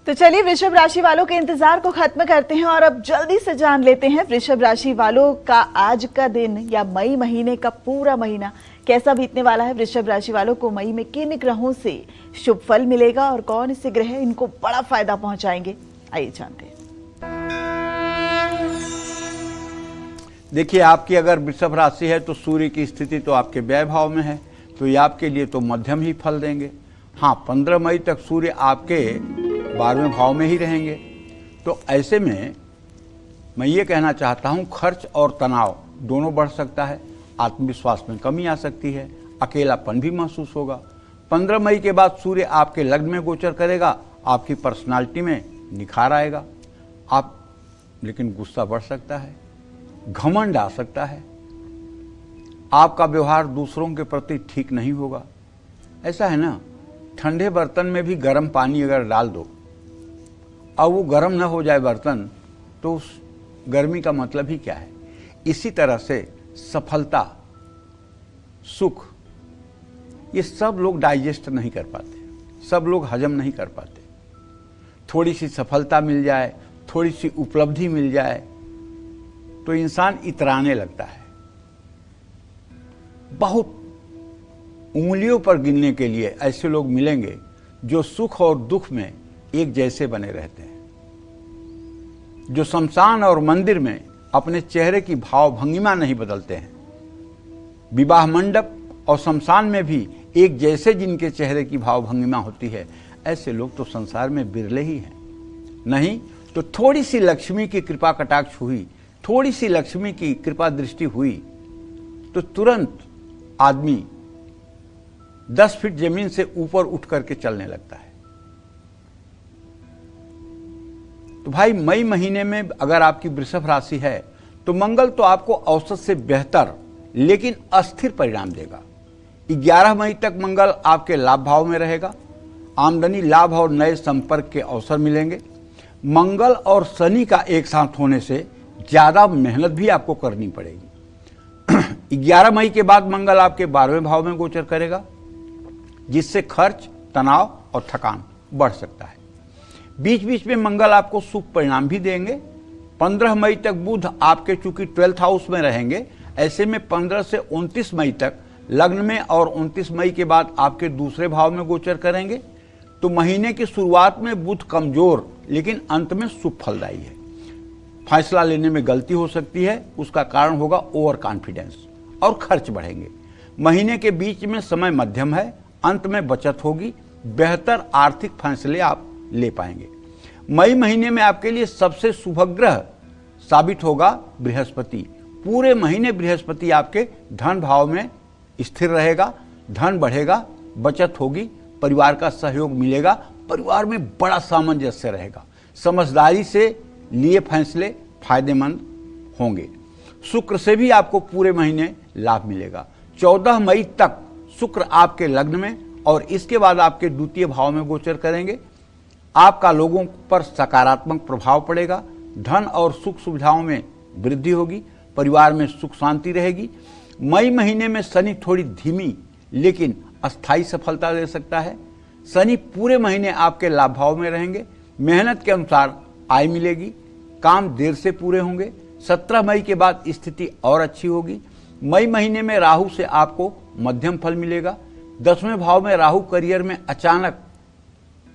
तो चलिए वृषभ राशि वालों के इंतजार को खत्म करते हैं और अब जल्दी से जान लेते हैं वृषभ राशि वालों का आज का दिन या मई महीने का पूरा महीना कैसा बीतने वाला है। वृषभ राशि वालों को मई में किन ग्रहों से शुभ फल मिलेगा और कौन से ग्रह इनको बड़ा फायदा पहुंचाएंगे, आइए जानते हैं। देखिए, आपकी अगर वृषभ राशि है तो सूर्य की स्थिति तो आपके व्यय भाव में है, तो ये आपके लिए तो मध्यम ही फल देंगे। हाँ, 15 मई तक सूर्य आपके 12वें भाव में ही रहेंगे। तो ऐसे में मैं ये कहना चाहता हूँ, खर्च और तनाव दोनों बढ़ सकता है, आत्मविश्वास में कमी आ सकती है, अकेलापन भी महसूस होगा। 15 मई के बाद सूर्य आपके लग्न में गोचर करेगा, आपकी पर्सनालिटी में निखार आएगा। लेकिन गुस्सा बढ़ सकता है, घमंड आ सकता है, आपका व्यवहार दूसरों के प्रति ठीक नहीं होगा। ऐसा है ना, ठंडे बर्तन में भी गर्म पानी अगर डाल दो और वो गर्म ना हो जाए बर्तन, तो उस गर्मी का मतलब ही क्या है। इसी तरह से सफलता, सुख, ये सब लोग डाइजेस्ट नहीं कर पाते, सब लोग हजम नहीं कर पाते। थोड़ी सी सफलता मिल जाए, थोड़ी सी उपलब्धि मिल जाए तो इंसान इतराने लगता है। बहुत उंगलियों पर गिनने के लिए ऐसे लोग मिलेंगे जो सुख और दुख में एक जैसे बने रहते हैं, जो शमशान और मंदिर में अपने चेहरे की भाव भंगिमा नहीं बदलते हैं। विवाह मंडप और शमशान में भी एक जैसे जिनके चेहरे की भाव भंगिमा होती है, ऐसे लोग तो संसार में बिरले ही हैं। नहीं तो थोड़ी सी लक्ष्मी की कृपा कटाक्ष हुई, थोड़ी सी लक्ष्मी की कृपा दृष्टि हुई तो तुरंत आदमी 10 फीट जमीन से ऊपर उठ करके चलने लगता है। तो भाई, मई महीने में अगर आपकी वृषभ राशि है तो मंगल तो आपको औसत से बेहतर लेकिन अस्थिर परिणाम देगा। 11 मई तक मंगल आपके लाभ भाव में रहेगा, आमदनी, लाभ और नए संपर्क के अवसर मिलेंगे। मंगल और शनि का एक साथ होने से ज्यादा मेहनत भी आपको करनी पड़ेगी। 11 मई के बाद मंगल आपके 12वें भाव में गोचर करेगा, जिससे खर्च, तनाव और थकान बढ़ सकता है। बीच बीच में मंगल आपको शुभ परिणाम भी देंगे। 15 मई तक बुध आपके चूंकि 12th हाउस में रहेंगे, ऐसे में 15 से 29 मई तक लग्न में और 29 मई के बाद आपके दूसरे भाव में गोचर करेंगे। तो महीने की शुरुआत में बुध कमजोर लेकिन अंत में शुभ फलदायी है। फैसला लेने में गलती हो सकती है, उसका कारण होगा ओवर कॉन्फिडेंस और खर्च बढ़ेंगे। महीने के बीच में समय मध्यम है, अंत में बचत होगी, बेहतर आर्थिक फैसले आप ले पाएंगे। मई महीने में आपके लिए सबसे शुभ ग्रह साबित होगा बृहस्पति। पूरे महीने बृहस्पति आपके धन भाव में स्थिर रहेगा, धन बढ़ेगा, बचत होगी, परिवार का सहयोग मिलेगा, परिवार में बड़ा सामंजस्य रहेगा, समझदारी से लिए फैसले फायदेमंद होंगे। शुक्र से भी आपको पूरे महीने लाभ मिलेगा। 14 मई तक शुक्र आपके लग्न में और इसके बाद आपके द्वितीय भाव में गोचर करेंगे। आपका लोगों पर सकारात्मक प्रभाव पड़ेगा, धन और सुख सुविधाओं में वृद्धि होगी, परिवार में सुख शांति रहेगी। मई महीने में शनि थोड़ी धीमी लेकिन अस्थायी सफलता दे सकता है। शनि पूरे महीने आपके लाभ भाव में रहेंगे, मेहनत के अनुसार आय मिलेगी, काम देर से पूरे होंगे। 17 मई के बाद स्थिति और अच्छी होगी। मई महीने में राहु से आपको मध्यम फल मिलेगा। 10वें भाव में राहु करियर में अचानक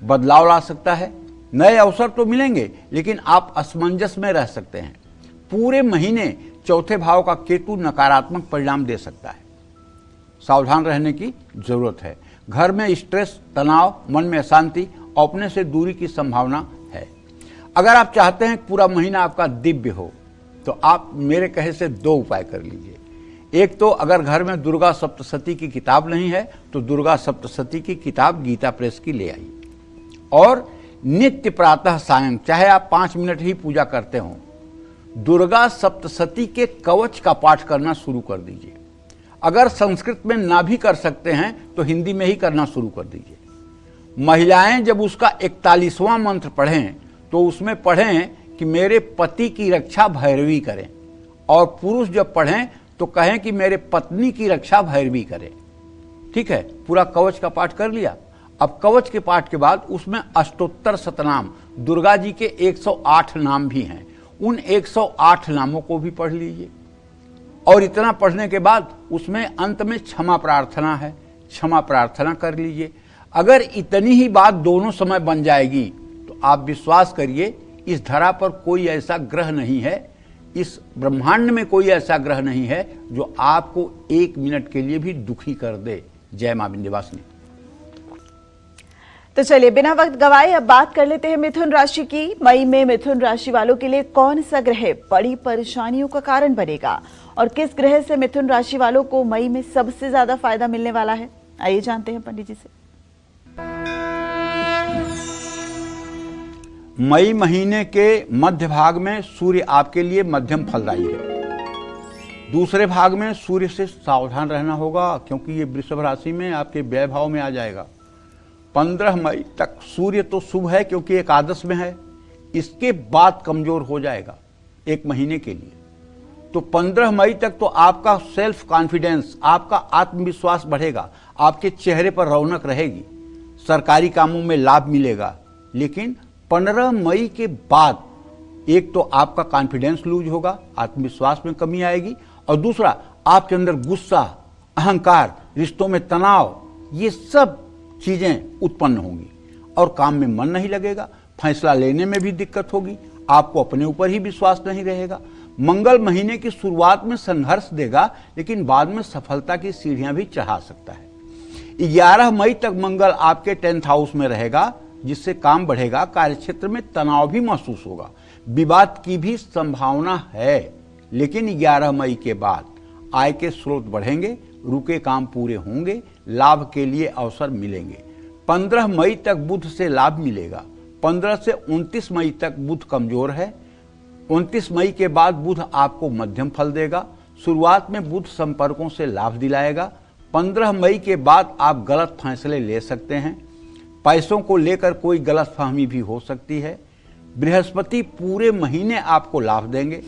बदलाव ला सकता है। नए अवसर तो मिलेंगे लेकिन आप असमंजस में रह सकते हैं। पूरे महीने चौथे भाव का केतु नकारात्मक परिणाम दे सकता है, सावधान रहने की जरूरत है। घर में स्ट्रेस, तनाव, मन में अशांति, अपने से दूरी की संभावना है। अगर आप चाहते हैं पूरा महीना आपका दिव्य हो तो आप मेरे कहे से 2 उपाय कर लीजिए। एक तो अगर घर में दुर्गा सप्तशती की किताब नहीं है तो दुर्गा सप्तशती की किताब गीता प्रेस की ले आइए और नित्य प्रातः सायं, चाहे आप 5 मिनट ही पूजा करते हो, दुर्गा सप्तशती के कवच का पाठ करना शुरू कर दीजिए। अगर संस्कृत में ना भी कर सकते हैं तो हिंदी में ही करना शुरू कर दीजिए। महिलाएं जब उसका 41वां मंत्र पढ़ें तो उसमें पढ़ें कि मेरे पति की रक्षा भैरवी करें, और पुरुष जब पढ़ें तो कहें कि मेरे पत्नी की रक्षा भैरवी करें। ठीक है, पूरा कवच का पाठ कर लिया। अब कवच के पाठ के बाद उसमें अष्टोत्तर शतनाम दुर्गा जी के 108 नाम भी हैं। उन 108 नामों को भी पढ़ लीजिए और इतना पढ़ने के बाद उसमें अंत में क्षमा प्रार्थना है, क्षमा प्रार्थना कर लीजिए। अगर इतनी ही बात दोनों समय बन जाएगी तो आप विश्वास करिए इस धरा पर कोई ऐसा ग्रह नहीं है, इस ब्रह्मांड में कोई ऐसा ग्रह नहीं है जो आपको 1 मिनट के लिए भी दुखी कर दे। जय मां विंध्यवासिनी। तो चलिए बिना वक्त गवाए अब बात कर लेते हैं मिथुन राशि की। मई में मिथुन राशि वालों के लिए कौन सा ग्रह बड़ी परेशानियों का कारण बनेगा और किस ग्रह से मिथुन राशि वालों को मई में सबसे ज्यादा फायदा मिलने वाला है, आइए जानते हैं पंडित जी से। मई महीने के मध्य भाग में सूर्य आपके लिए मध्यम फलदायी है। दूसरे भाग में सूर्य से सावधान रहना होगा क्योंकि ये वृषभ राशि में आपके व्यय भाव में आ जाएगा। 15 मई तक सूर्य तो शुभ है क्योंकि एकादश में है, इसके बाद कमजोर हो जाएगा 1 महीने के लिए। तो 15 मई तक तो आपका सेल्फ कॉन्फिडेंस, आपका आत्मविश्वास बढ़ेगा, आपके चेहरे पर रौनक रहेगी, सरकारी कामों में लाभ मिलेगा। लेकिन 15 मई के बाद एक तो आपका कॉन्फिडेंस लूज होगा, आत्मविश्वास में कमी आएगी, और दूसरा आपके अंदर गुस्सा, अहंकार, रिश्तों में तनाव, ये सब चीजें उत्पन्न होंगी और काम में मन नहीं लगेगा, फैसला लेने में भी दिक्कत होगी, आपको अपने ऊपर ही विश्वास नहीं रहेगा। मंगल महीने की शुरुआत में संघर्ष देगा लेकिन बाद में सफलता की सीढ़ियां भी चढ़ा सकता है। 11 मई तक मंगल आपके 10th हाउस में रहेगा जिससे काम बढ़ेगा, कार्यक्षेत्र में तनाव भी महसूस होगा, विवाद की भी संभावना है। लेकिन 11 मई के बाद आय के स्रोत बढ़ेंगे, रुके काम पूरे होंगे, लाभ के लिए अवसर मिलेंगे। 15 मई तक बुध से लाभ मिलेगा। 15 से 29 मई तक बुध कमजोर है। 29 मई के बाद बुध आपको मध्यम फल देगा। शुरुआत में बुध संपर्कों से लाभ दिलाएगा। 15 मई के बाद आप गलत फैसले ले सकते हैं। पैसों को लेकर कोई गलतफहमी भी हो सकती है। बृहस्पति पूरे महीने आपको लाभ देंगे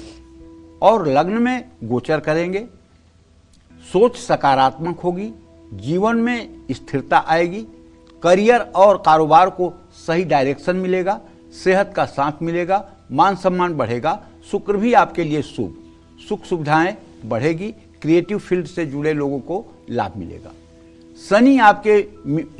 और लग्न में गोचर करेंगे। सोच सकारात्मक होगी, जीवन में स्थिरता आएगी, करियर और कारोबार को सही डायरेक्शन मिलेगा, सेहत का साथ मिलेगा, मान सम्मान बढ़ेगा। शुक्र भी आपके लिए शुभ, सुख सुविधाएं बढ़ेगी, क्रिएटिव फील्ड से जुड़े लोगों को लाभ मिलेगा। शनि आपके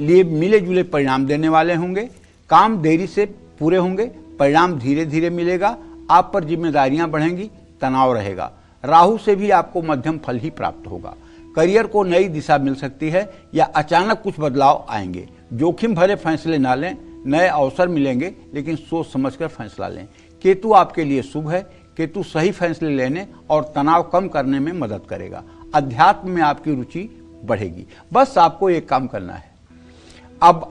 लिए मिले जुले परिणाम देने वाले होंगे, काम देरी से पूरे होंगे, परिणाम धीरे धीरे मिलेगा, आप पर जिम्मेदारियां बढ़ेंगी, तनाव रहेगा। राहु से भी आपको मध्यम फल ही प्राप्त होगा। करियर को नई दिशा मिल सकती है या अचानक कुछ बदलाव आएंगे। जोखिम भरे फैसले ना लें, नए अवसर मिलेंगे लेकिन सोच समझकर फैसला लें। केतु आपके लिए शुभ है, केतु सही फैसले लेने और तनाव कम करने में मदद करेगा। अध्यात्म में आपकी रुचि बढ़ेगी। बस आपको एक काम करना है, अब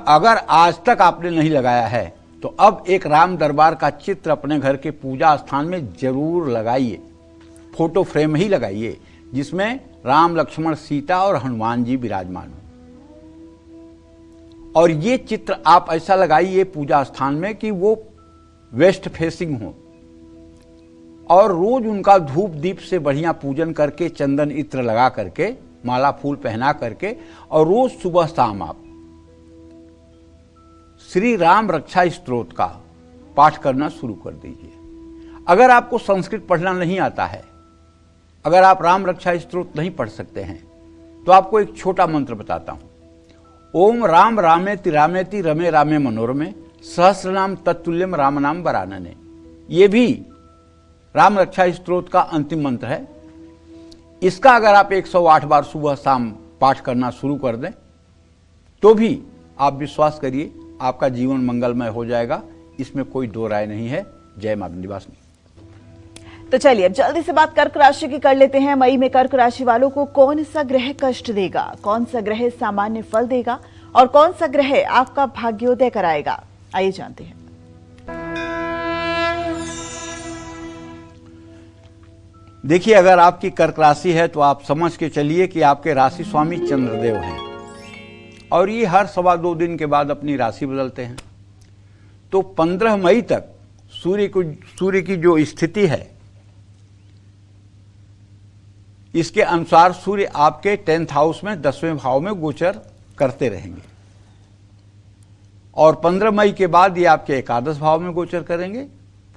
अगर आज तक आपने नहीं लगाया है तो अब एक राम दरबार का चित्र अपने घर के पूजा स्थान में जरूर लगाइए। फोटो फ्रेम ही लगाइए जिसमें राम, लक्ष्मण, सीता और हनुमान जी विराजमान हो। और ये चित्र आप ऐसा लगाइए पूजा स्थान में कि वो वेस्ट फेसिंग हो और रोज उनका धूप दीप से बढ़िया पूजन करके, चंदन इत्र लगा करके, माला फूल पहना करके, और रोज सुबह शाम आप श्री राम रक्षा स्तोत्र का पाठ करना शुरू कर दीजिए। अगर आपको संस्कृत पढ़ना नहीं आता है, अगर आप राम रक्षा स्तोत्र नहीं पढ़ सकते हैं तो आपको एक छोटा मंत्र बताता हूं। ओम राम रामेति रामेति रमे रामे मनोरमे सहस्रनाम तत्तुल्यम राम नाम वरानने। ये भी राम रक्षा स्तोत्र का अंतिम मंत्र है। इसका अगर आप 108 बार सुबह शाम पाठ करना शुरू कर दें तो भी आप विश्वास करिए आपका जीवन मंगलमय हो जाएगा, इसमें कोई दो राय नहीं है। जय मां विंध्यवासिनी। तो चलिए अब जल्दी से बात कर्क राशि की कर लेते हैं। मई में कर्क राशि वालों को कौन सा ग्रह कष्ट देगा, कौन सा ग्रह सामान्य फल देगा और कौन सा ग्रह आपका भाग्योदय कराएगा, आइए जानते हैं। देखिए, अगर आपकी कर्क राशि है तो आप समझ के चलिए कि आपके राशि स्वामी चंद्रदेव हैं और ये हर 2.25 दिन के बाद अपनी राशि बदलते हैं। तो 15 मई तक सूर्य की जो स्थिति है इसके अनुसार सूर्य आपके 10th हाउस में 10वें भाव में गोचर करते रहेंगे। और 15 मई के बाद ये आपके एकादश भाव में गोचर करेंगे।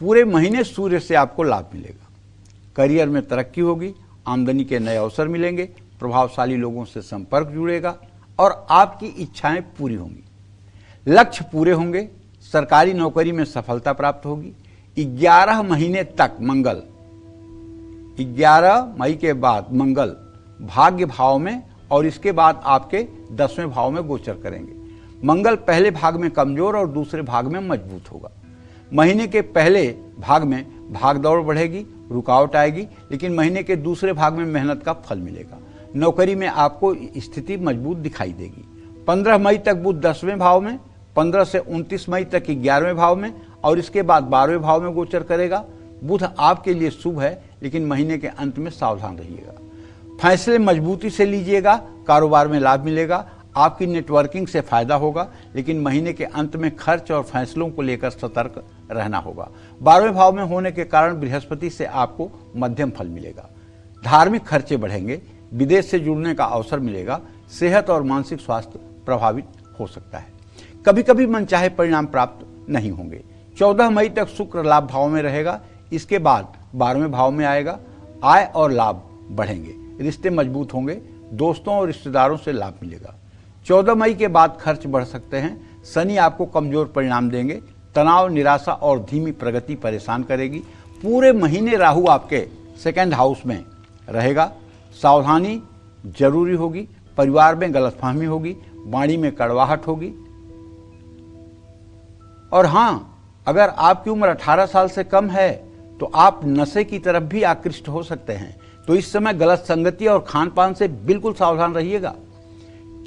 पूरे महीने सूर्य से आपको लाभ मिलेगा। करियर में तरक्की होगी, आमदनी के नए अवसर मिलेंगे, प्रभावशाली लोगों से संपर्क जुड़ेगा और आपकी इच्छाएं पूरी होंगी, लक्ष्य पूरे होंगे, सरकारी नौकरी में सफलता प्राप्त होगी। 11 महीने तक मंगल, 11 मई के बाद मंगल भाग्य भाव में और इसके बाद आपके 10वें भाव में गोचर करेंगे। मंगल पहले भाग में कमजोर और दूसरे भाग में मजबूत होगा। महीने के पहले भाग में भागदौड़ बढ़ेगी, रुकावट आएगी, लेकिन महीने के दूसरे भाग में मेहनत का फल मिलेगा। नौकरी में आपको स्थिति मजबूत दिखाई देगी। 15 मई तक बुध 10वें भाव में, 15 से 29 मई तक 11वें भाव में और इसके बाद 12वें भाव में गोचर करेगा। बुध आपके लिए शुभ है, लेकिन महीने के अंत में सावधान रहिएगा। फैसले मजबूती से लीजिएगा, कारोबार में लाभ मिलेगा, आपकी नेटवर्किंग से फायदा होगा, लेकिन महीने के अंत में खर्च और फैसलों को लेकर सतर्क रहना होगा। 12वें भाव में होने के कारण बृहस्पति से आपको मध्यम फल मिलेगा। धार्मिक खर्चे बढ़ेंगे, विदेश से जुड़ने का अवसर मिलेगा, सेहत और मानसिक स्वास्थ्य प्रभावित हो सकता है। कभी कभी मनचाहे परिणाम प्राप्त नहीं होंगे। 14 मई तक शुक्र लाभ भाव में रहेगा, इसके बाद 12वें भाव में आएगा। आय और लाभ बढ़ेंगे, रिश्ते मजबूत होंगे, दोस्तों और रिश्तेदारों से लाभ मिलेगा। 14 मई के बाद खर्च बढ़ सकते हैं। शनि आपको कमजोर परिणाम देंगे, तनाव, निराशा और धीमी प्रगति परेशान करेगी। पूरे महीने राहु आपके 2nd हाउस में रहेगा। सावधानी जरूरी होगी, परिवार में गलतफहमी होगी, वाणी में कड़वाहट होगी। और हाँ, अगर आपकी उम्र 18 साल से कम है तो आप नशे की तरफ भी आकृष्ट हो सकते हैं, तो इस समय गलत संगति और खान पान से बिल्कुल सावधान रहिएगा।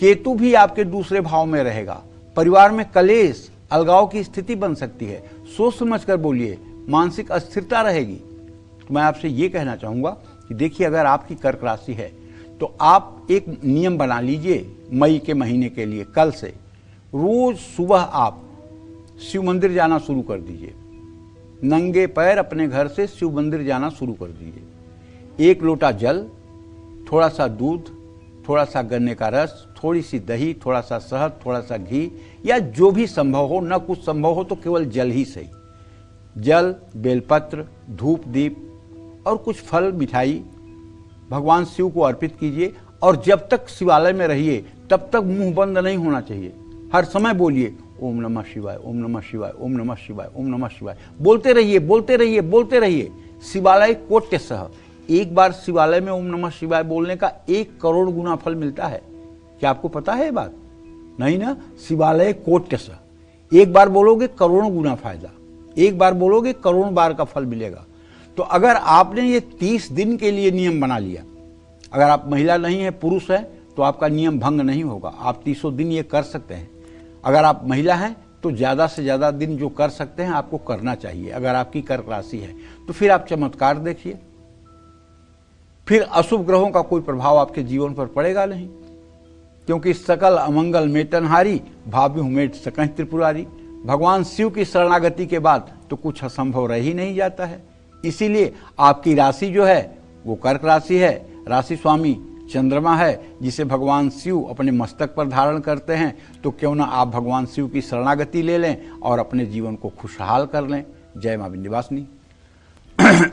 केतु भी आपके दूसरे भाव में रहेगा। परिवार में कलेश, अलगाव की स्थिति बन सकती है। सोच समझकर बोलिए, मानसिक अस्थिरता रहेगी। तो मैं आपसे ये कहना चाहूंगा कि देखिए, अगर आपकी कर्क राशि है तो आप एक नियम बना लीजिए मई के महीने के लिए। कल से रोज सुबह आप शिव मंदिर जाना शुरू कर दीजिए। नंगे पैर अपने घर से शिव मंदिर जाना शुरू कर दीजिए। 1 लोटा जल, थोड़ा सा दूध, थोड़ा सा गन्ने का रस, थोड़ी सी दही, थोड़ा सा शहद, थोड़ा सा घी, या जो भी संभव हो, न कुछ संभव हो तो केवल जल ही सही। जल, बेलपत्र, धूप, दीप और कुछ फल, मिठाई भगवान शिव को अर्पित कीजिए। और जब तक शिवालय में रहिए तब तक मुंह बंद नहीं होना चाहिए। हर समय बोलिए ओम नमः शिवाय, ओम नमः शिवाय, ओम नमः शिवाय, ओम नमः शिवाय। बोलते रहिए, बोलते रहिए, बोलते रहिए। शिवालय कोट्य सह, एक बार शिवालय में ओम नमः शिवाय बोलने का 1 करोड़ गुना फल मिलता है। क्या आपको पता है ये बात? नहीं ना? शिवालय कोट्य सह, एक बार बोलोगे करोड़ों गुना फायदा, एक बार बोलोगे करोड़ बार का फल मिलेगा। तो अगर आपने ये 30 दिन के लिए नियम बना लिया, अगर आप महिला नहीं है, पुरुष है, तो आपका नियम भंग नहीं होगा। आप 30 दिन ये कर सकते हैं। अगर आप महिला हैं तो ज़्यादा से ज़्यादा दिन जो कर सकते हैं आपको करना चाहिए। अगर आपकी कर्क राशि है तो फिर आप चमत्कार देखिए, फिर अशुभ ग्रहों का कोई प्रभाव आपके जीवन पर पड़ेगा नहीं, क्योंकि सकल अमंगल मेटनहारी, भाव्य मेट सकह त्रिपुरारी। भगवान शिव की शरणागति के बाद तो कुछ असंभव रह ही नहीं जाता है। इसीलिए आपकी राशि जो है वो कर्क राशि है। राशि स्वामी चंद्रमा है, जिसे भगवान शिव अपने मस्तक पर धारण करते हैं। तो क्यों ना आप भगवान शिव की शरणागति ले लें और अपने जीवन को खुशहाल कर लें। जय मां विंध्यवासिनी।